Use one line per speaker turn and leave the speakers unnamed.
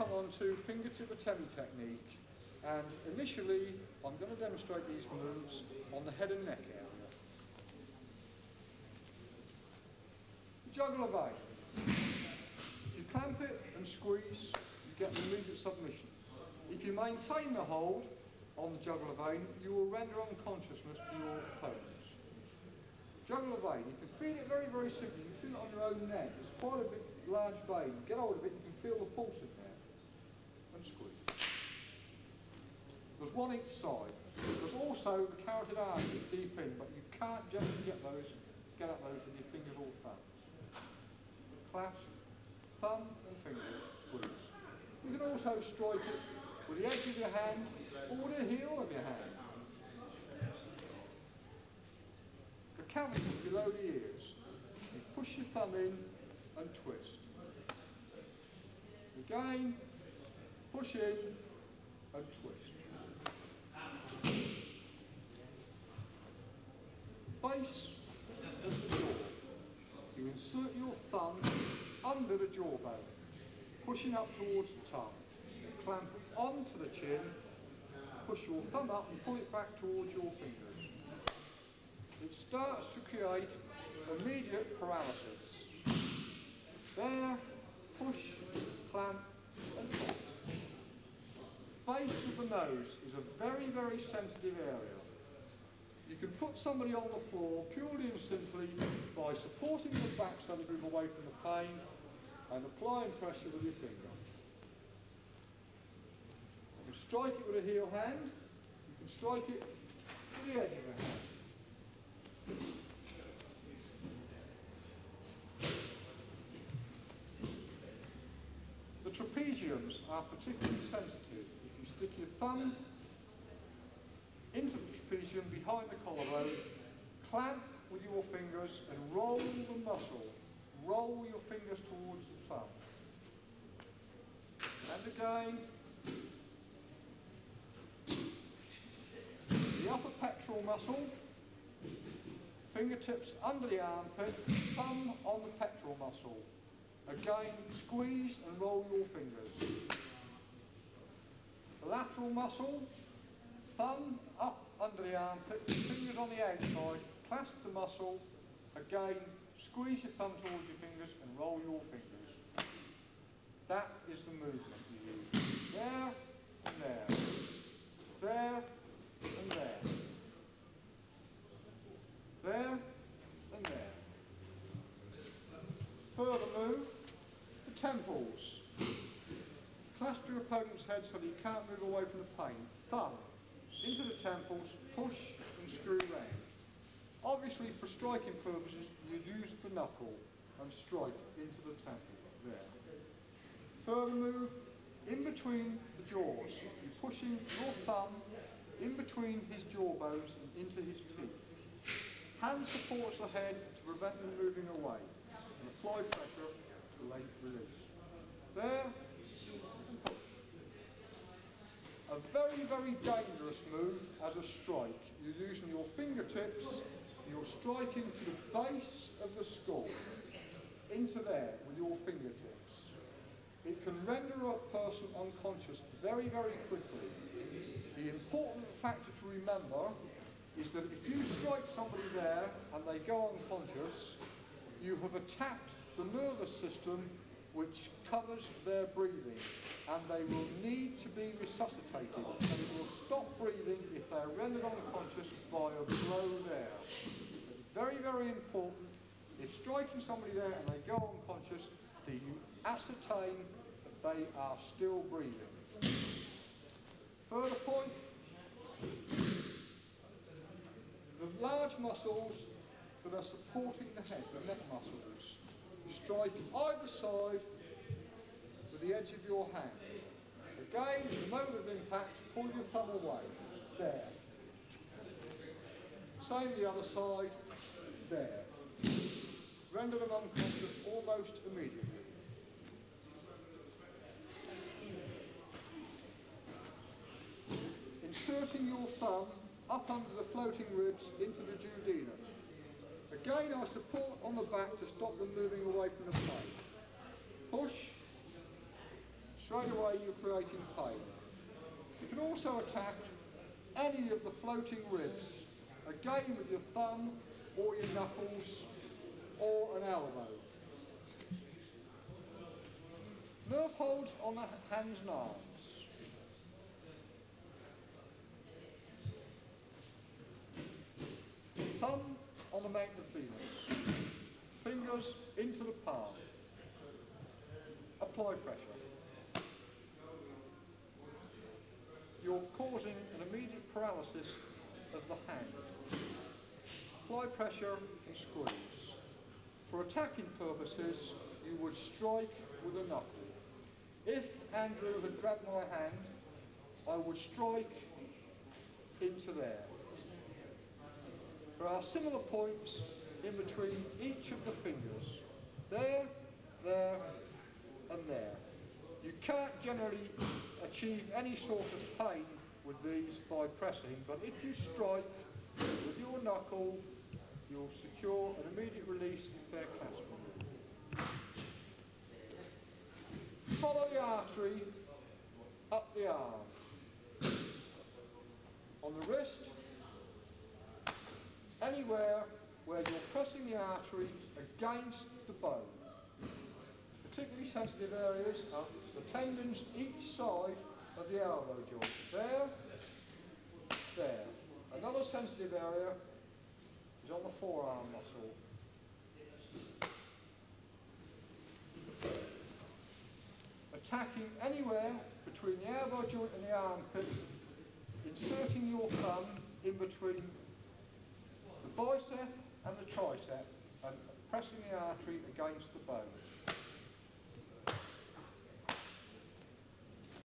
come on to Fingertip Atemi technique, and initially I'm going to demonstrate these moves on the head and neck area. Jugular vein. You clamp it and squeeze, you get an immediate submission. If you maintain the hold on the jugular vein, you will render unconsciousness to your opponents. Jugular vein, you can feel it very, very simply. You can feel it on your own neck. It's quite a big, large vein. Get hold of it, you can feel the pulse in there. And squeeze. There's one each side. There's also the carotid artery deep in, but you can't generally get at those with your fingers or thumbs. Clasp, thumb and finger, squeeze. You can also strike it with the edge of your hand or the heel of your hand. The cavity below the ears. You push your thumb in and twist. Again, push in and twist. Base of the jaw. You insert your thumb under the jawbone, pushing up towards the tongue. Clamp it onto the chin, push your thumb up and pull it back towards your fingers. It starts to create immediate paralysis. There, push, clamp and pull. Base of the nose is a very, very sensitive area. You can put somebody on the floor purely and simply by supporting the back so they move away from the pain and applying pressure with your finger. You can strike it with a heel hand, you can strike it with the edge of a hand. The trapeziums are particularly sensitive. If you stick your thumb into the trapezium behind the collarbone, clamp with your fingers and roll the muscle. Roll your fingers towards the thumb. And again, the upper pectoral muscle, fingertips under the armpit, thumb on the pectoral muscle. Again, squeeze and roll your fingers. The lateral muscle, thumb up under the armpit, fingers on the outside, clasp the muscle, again, squeeze your thumb towards your fingers and roll your fingers. That is the movement you use. There and there. There and there. There and there. Further move, the temples. Clasp your opponent's head so that you can't move away from the pain. Thumb into the temples, push and screw round. Obviously for striking purposes you'd use the knuckle and strike into the temple, there. Further move, in between the jaws. You're pushing your thumb in between his jaw bones and into his teeth. Hand supports the head to prevent them moving away and apply pressure to let it release. There, and push. A very, very dangerous move as a strike. You're using your fingertips, you're striking to the base of the skull, into there with your fingertips. It can render a person unconscious very, very quickly. The important factor to remember is that if you strike somebody there and they go unconscious, you have attacked the nervous system which covers their breathing, and they will need to be resuscitated. They will stop breathing if they are rendered unconscious by a blow there. It's very, very important, if striking somebody there and they go unconscious, that you ascertain that they are still breathing. Further point, the large muscles that are supporting the head, the neck muscles, strike either side with the edge of your hand. Again, at the moment of impact, pull your thumb away. There. Same the other side. There. Render them unconscious almost immediately. Inserting your thumb up under the floating ribs into the duodenum. Again, I support on the back to stop them moving away from the plate. Push, straight away you're creating pain. You can also attack any of the floating ribs, again with your thumb or your knuckles or an elbow. Nerve holds on the hands and arms. Thumb on the mountain of Venus. Fingers into the palm. Apply pressure. You're causing an immediate paralysis of the hand. Apply pressure and squeeze. For attacking purposes, you would strike with a knuckle. If Andrew had grabbed my hand, I would strike into there. There are similar points in between each of the fingers. There, there, and there. You can't generally achieve any sort of pain with these by pressing, but if you strike with your knuckle, you'll secure an immediate release in fair clasping. Follow the artery up the arm. On the wrist, anywhere where you're pressing the artery against the bone. Particularly sensitive areas are the tendons each side of the elbow joint. There, there. Another sensitive area is on the forearm muscle. Attacking anywhere between the elbow joint and the armpit, inserting your thumb in between the bicep and the tricep and pressing the artery against the bone.